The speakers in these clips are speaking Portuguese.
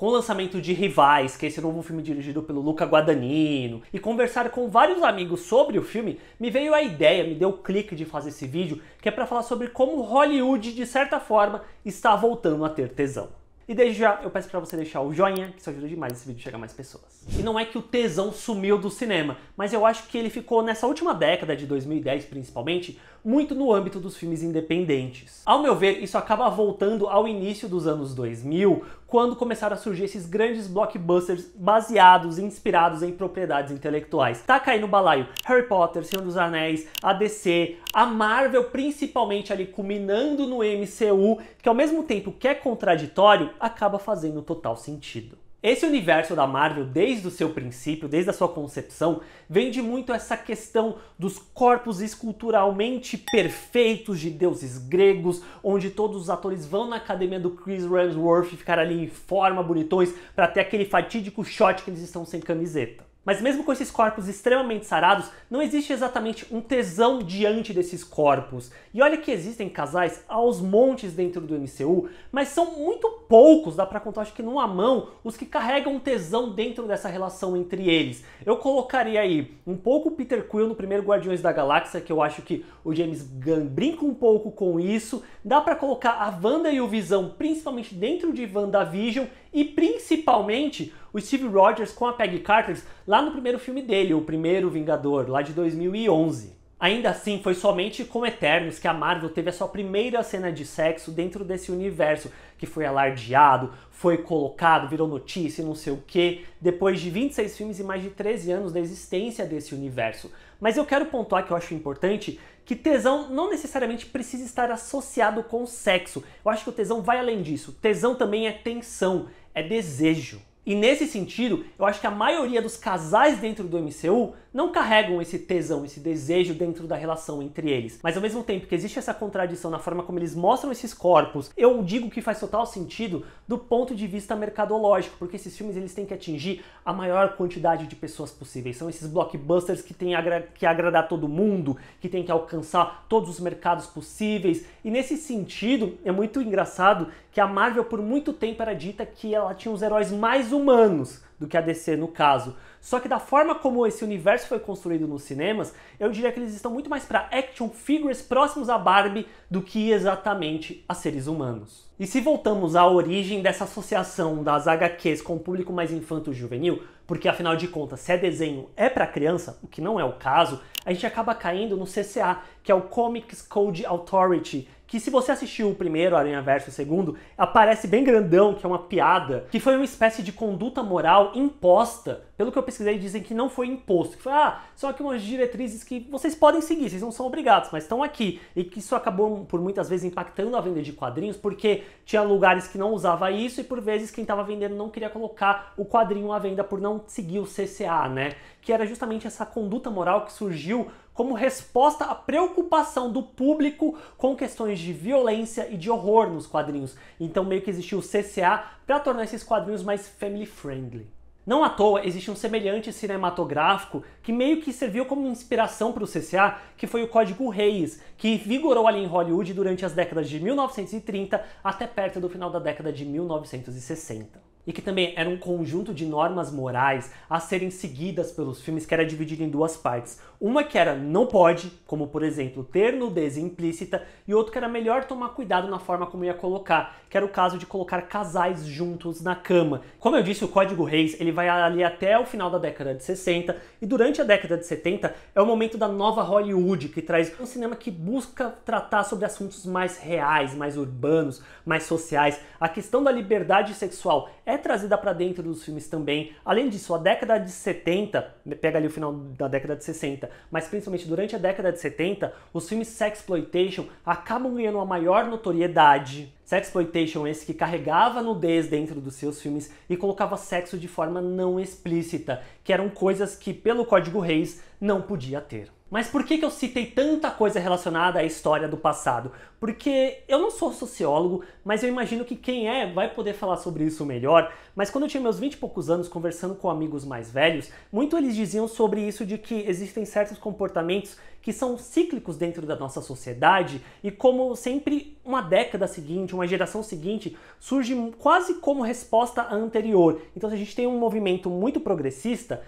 com o lançamento de Rivais, que é esse novo filme dirigido pelo Luca Guadagnino, e conversar com vários amigos sobre o filme, me veio a ideia, me deu o clique de fazer esse vídeo, que é para falar sobre como Hollywood, de certa forma, está voltando a ter tesão. E desde já eu peço para você deixar o joinha, que isso ajuda demais esse vídeo chegar a mais pessoas. E não é que o tesão sumiu do cinema, mas eu acho que ele ficou nessa última década de 2010 principalmente, muito no âmbito dos filmes independentes. Ao meu ver, isso acaba voltando ao início dos anos 2000, quando começaram a surgir esses grandes blockbusters baseados e inspirados em propriedades intelectuais. Tá caindo no balaio Harry Potter, Senhor dos Anéis, a DC, a Marvel principalmente ali culminando no MCU, que ao mesmo tempo que é contraditório, acaba fazendo total sentido. Esse universo da Marvel, desde o seu princípio, desde a sua concepção, vende muito essa questão dos corpos esculturalmente perfeitos de deuses gregos, onde todos os atores vão na academia do Chris Hemsworth ficar ali em forma, bonitões, para ter aquele fatídico shot que eles estão sem camiseta. Mas mesmo com esses corpos extremamente sarados, não existe exatamente um tesão diante desses corpos. E olha que existem casais aos montes dentro do MCU, mas são muito poucos, dá pra contar acho que numa mão, os que carregam tesão dentro dessa relação entre eles. Eu colocaria aí um pouco o Peter Quill no primeiro Guardiões da Galáxia, que eu acho que o James Gunn brinca um pouco com isso. Dá pra colocar a Wanda e o Visão, principalmente dentro de WandaVision, e principalmente o Steve Rogers com a Peggy Carter lá no primeiro filme dele, o primeiro Vingador, lá de 2011. Ainda assim, foi somente com Eternos que a Marvel teve a sua primeira cena de sexo dentro desse universo, que foi alardeado, foi colocado, virou notícia e não sei o que, depois de 26 filmes e mais de 13 anos da existência desse universo. Mas eu quero pontuar que eu acho importante que tesão não necessariamente precisa estar associado com sexo. Eu acho que o tesão vai além disso. Tesão também é tensão, é desejo. E nesse sentido, eu acho que a maioria dos casais dentro do MCU não carregam esse tesão, esse desejo dentro da relação entre eles. Mas ao mesmo tempo que existe essa contradição na forma como eles mostram esses corpos, eu digo que faz total sentido do ponto de vista mercadológico, porque esses filmes eles têm que atingir a maior quantidade de pessoas possíveis. São esses blockbusters que têm que agradar todo mundo, que têm que alcançar todos os mercados possíveis. E nesse sentido, é muito engraçado que a Marvel por muito tempo era dita que ela tinha os heróis mais humanos do que a DC no caso. Só que da forma como esse universo foi construído nos cinemas, eu diria que eles estão muito mais para action figures próximos a Barbie do que exatamente a seres humanos. E se voltamos à origem dessa associação das HQs com o público mais infanto-juvenil, porque afinal de contas, se é desenho é para criança, o que não é o caso, a gente acaba caindo no CCA, que é o Comics Code Authority, que se você assistiu o primeiro Aranhaverso e o segundo, aparece bem grandão, que é uma piada, que foi uma espécie de conduta moral imposta. Pelo que eu pesquisei, dizem que não foi imposto, que foi, são aqui umas diretrizes que vocês podem seguir, vocês não são obrigados, mas estão aqui. E que isso acabou, por muitas vezes, impactando a venda de quadrinhos, porque tinha lugares que não usava isso e, por vezes, quem estava vendendo não queria colocar o quadrinho à venda por não seguir o CCA, né? Que era justamente essa conduta moral que surgiu como resposta à preocupação do público com questões de violência e de horror nos quadrinhos. Então meio que existiu o CCA para tornar esses quadrinhos mais family friendly. Não à toa existe um semelhante cinematográfico que meio que serviu como inspiração para o CCA, que foi o Código Reis, que vigorou ali em Hollywood durante as décadas de 1930 até perto do final da década de 1960. E que também era um conjunto de normas morais a serem seguidas pelos filmes que era dividido em duas partes. Uma que era não pode, como por exemplo ter nudez implícita, e outro que era melhor tomar cuidado na forma como ia colocar, que era o caso de colocar casais juntos na cama. Como eu disse, o Código Reis ele vai ali até o final da década de 60, e durante a década de 70 é o momento da nova Hollywood, que traz um cinema que busca tratar sobre assuntos mais reais, mais urbanos, mais sociais. A questão da liberdade sexual é trazida para dentro dos filmes também. Além disso, a década de 70, pega ali o final da década de 60, mas principalmente durante a década de 70, os filmes sexploitation acabam ganhando uma maior notoriedade. Sexploitation esse que carregava nudez dentro dos seus filmes e colocava sexo de forma não explícita, que eram coisas que pelo Código Reis não podia ter. Mas por que eu citei tanta coisa relacionada à história do passado? Porque eu não sou sociólogo, mas eu imagino que quem é vai poder falar sobre isso melhor. Mas quando eu tinha meus 20 e poucos anos conversando com amigos mais velhos, muito eles diziam sobre isso de que existem certos comportamentos que são cíclicos dentro da nossa sociedade e como sempre uma década seguinte, uma geração seguinte, surge quase como resposta à anterior. Então se a gente tem um movimento muito progressista,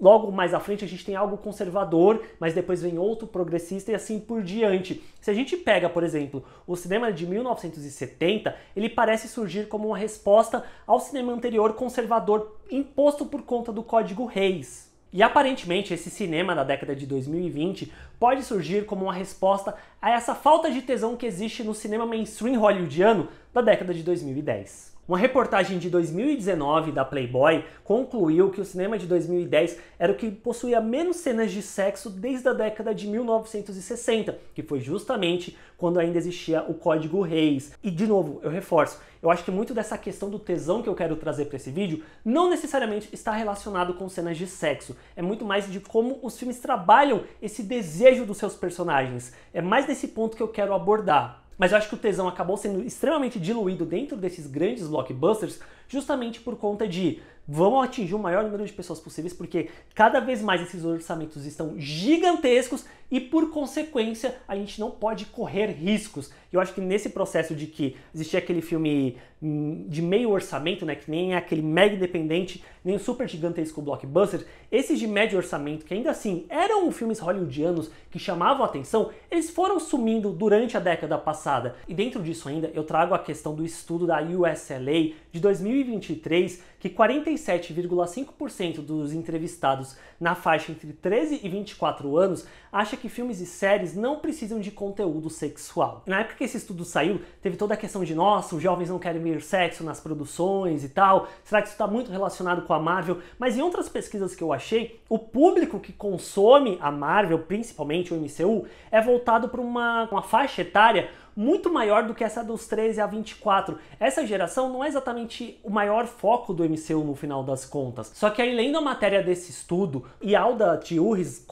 logo mais à frente a gente tem algo conservador, mas depois vem outro progressista e assim por diante. Se a gente pega, por exemplo, o cinema de 1970, ele parece surgir como uma resposta ao cinema anterior conservador imposto por conta do Código Reis. E aparentemente esse cinema da década de 2020 pode surgir como uma resposta a essa falta de tesão que existe no cinema mainstream hollywoodiano da década de 2010. Uma reportagem de 2019 da Playboy concluiu que o cinema de 2010 era o que possuía menos cenas de sexo desde a década de 1960, que foi justamente quando ainda existia o Código Reis. E de novo, eu reforço, eu acho que muito dessa questão do tesão que eu quero trazer para esse vídeo não necessariamente está relacionado com cenas de sexo. É muito mais de como os filmes trabalham esse desejo dos seus personagens. É mais nesse ponto que eu quero abordar. Mas eu acho que o tesão acabou sendo extremamente diluído dentro desses grandes blockbusters justamente por conta de vamos atingir o maior número de pessoas possíveis porque cada vez mais esses orçamentos estão gigantescos e por consequência a gente não pode correr riscos. Eu acho que nesse processo de que existia aquele filme de meio orçamento, né, que nem é aquele mega independente, nem o super gigantesco blockbuster, esses de médio orçamento, que ainda assim eram filmes hollywoodianos que chamavam a atenção, eles foram sumindo durante a década passada. E dentro disso ainda eu trago a questão do estudo da USLA de 2023, que 47,5% dos entrevistados na faixa entre 13 e 24 anos acha que filmes e séries não precisam de conteúdo sexual. Na época que esse estudo saiu, teve toda a questão de nossa, os jovens não querem ver sexo nas produções e tal, será que isso está muito relacionado com a Marvel? Mas em outras pesquisas que eu achei, o público que consome a Marvel, principalmente o MCU, é voltado para uma faixa etária muito maior do que essa dos 13 a 24. Essa geração não é exatamente o maior foco do MCU no final das contas. Só que aí, lendo a matéria desse estudo, e Alda Tiurres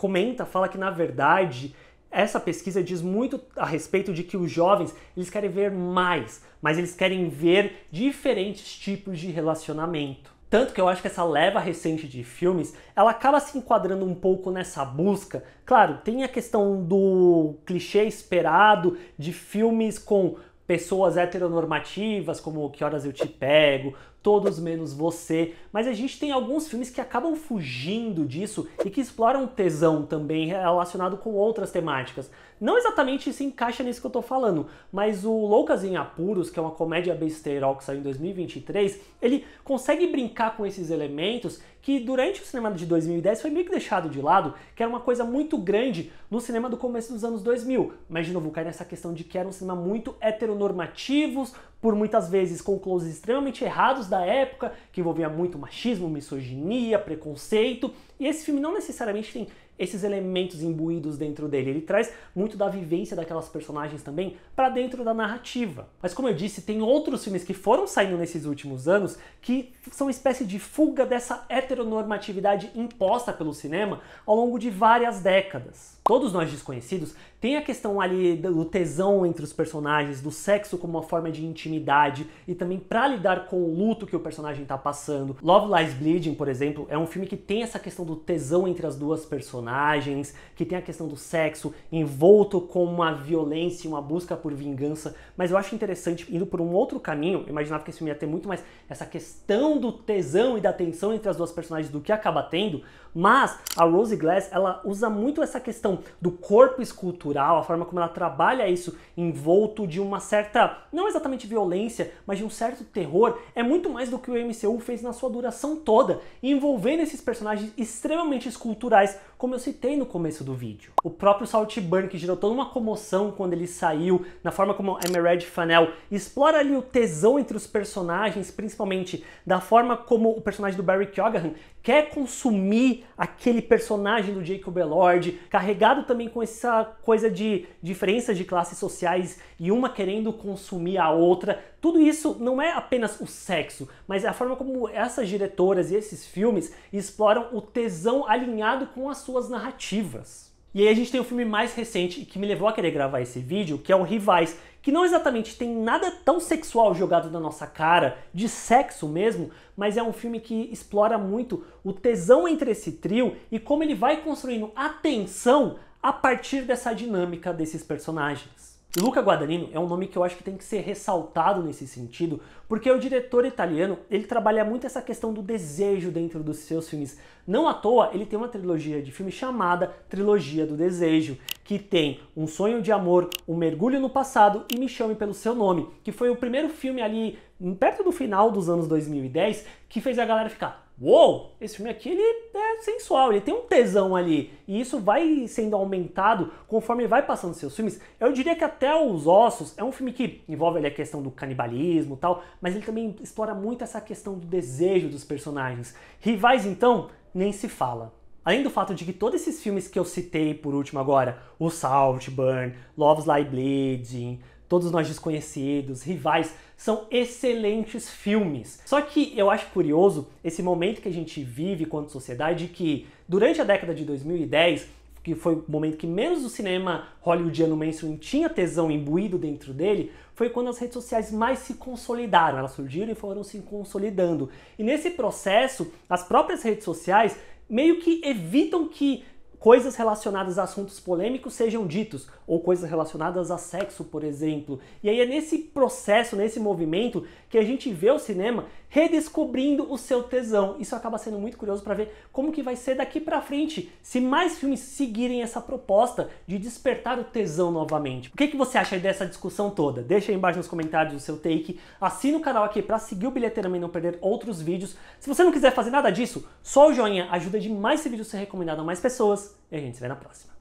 fala que na verdade essa pesquisa diz muito a respeito de que os jovens eles querem ver mais, mas eles querem ver diferentes tipos de relacionamento. Tanto que eu acho que essa leva recente de filmes, ela acaba se enquadrando um pouco nessa busca. Claro, tem a questão do clichê esperado de filmes com pessoas heteronormativas, como Que Horas Eu Te Pego, Todos Menos Você, mas a gente tem alguns filmes que acabam fugindo disso e que exploram tesão também relacionado com outras temáticas. Não exatamente se encaixa nisso que eu tô falando, mas o Loucas em Apuros, que é uma comédia besterol que saiu em 2023, ele consegue brincar com esses elementos que durante o cinema de 2010 foi meio que deixado de lado, que era uma coisa muito grande no cinema do começo dos anos 2000. Mas de novo, cai nessa questão de que era um cinema muito heteronormativos, por muitas vezes com closes extremamente errados da época, que envolvia muito machismo, misoginia, preconceito, e esse filme não necessariamente tem esses elementos imbuídos dentro dele. Ele traz muito da vivência daquelas personagens também para dentro da narrativa. Mas como eu disse, tem outros filmes que foram saindo nesses últimos anos que são uma espécie de fuga dessa heteronormatividade imposta pelo cinema ao longo de várias décadas. Todos Nós Desconhecidos tem a questão ali do tesão entre os personagens, do sexo como uma forma de intimidade e também para lidar com o luto que o personagem está passando. Love Lies Bleeding, por exemplo, é um filme que tem essa questão do tesão entre as duas personagens, que tem a questão do sexo envolto com uma violência e uma busca por vingança, mas eu acho interessante, indo por um outro caminho, eu imaginava que esse filme ia ter muito mais essa questão do tesão e da tensão entre as duas personagens do que acaba tendo, mas a Rose Glass, ela usa muito essa questão do corpo escultural, a forma como ela trabalha isso envolto de uma certa, não exatamente violência, mas de um certo terror, é muito mais do que o MCU fez na sua duração toda, envolvendo esses personagens extremamente esculturais, como eu citei no começo do vídeo. O próprio Saltburn, que gerou toda uma comoção quando ele saiu, na forma como Emerald Fennell explora ali o tesão entre os personagens, principalmente da forma como o personagem do Barry Keoghan quer consumir aquele personagem do Jacob Elord, carregado também com essa coisa de diferenças de classes sociais e uma querendo consumir a outra. Tudo isso não é apenas o sexo, mas é a forma como essas diretoras e esses filmes exploram o tesão alinhado com as suas narrativas. E aí a gente tem o filme mais recente que me levou a querer gravar esse vídeo, que é o Rivais, que não exatamente tem nada tão sexual jogado na nossa cara, de sexo mesmo, mas é um filme que explora muito o tesão entre esse trio e como ele vai construindo a tensão a partir dessa dinâmica desses personagens. E Luca Guadagnino é um nome que eu acho que tem que ser ressaltado nesse sentido, porque o diretor italiano, ele trabalha muito essa questão do desejo dentro dos seus filmes. Não à toa, ele tem uma trilogia de filme chamada Trilogia do Desejo, que tem Um Sonho de Amor, Um Mergulho no Passado e Me Chame Pelo Seu Nome, que foi o primeiro filme ali, perto do final dos anos 2010, que fez a galera ficar: uou, esse filme aqui ele é sensual, ele tem um tesão ali. E isso vai sendo aumentado conforme vai passando seus filmes. Eu diria que até Os Ossos é um filme que envolve ali a questão do canibalismo e tal, mas ele também explora muito essa questão do desejo dos personagens. Rivais, então, nem se fala. Além do fato de que todos esses filmes que eu citei por último agora, o Saltburn, Love's Lie Bleeding, Todos Nós Desconhecidos, Rivais, são excelentes filmes. Só que eu acho curioso esse momento que a gente vive quanto sociedade, que durante a década de 2010, que foi o momento que menos o cinema hollywoodiano mainstream tinha tesão imbuído dentro dele, foi quando as redes sociais mais se consolidaram. Elas surgiram e foram se consolidando. E nesse processo, as próprias redes sociais meio que evitam que coisas relacionadas a assuntos polêmicos sejam ditos, ou coisas relacionadas a sexo, por exemplo. E aí é nesse processo, nesse movimento, que a gente vê o cinema redescobrindo o seu tesão. Isso acaba sendo muito curioso para ver como que vai ser daqui para frente, se mais filmes seguirem essa proposta de despertar o tesão novamente. O que você acha dessa discussão toda? Deixa aí embaixo nos comentários o seu take, assina o canal aqui para seguir o Bilheteirama e não perder outros vídeos. Se você não quiser fazer nada disso, só o joinha ajuda demais esse vídeo a ser recomendado a mais pessoas. E a gente se vê na próxima.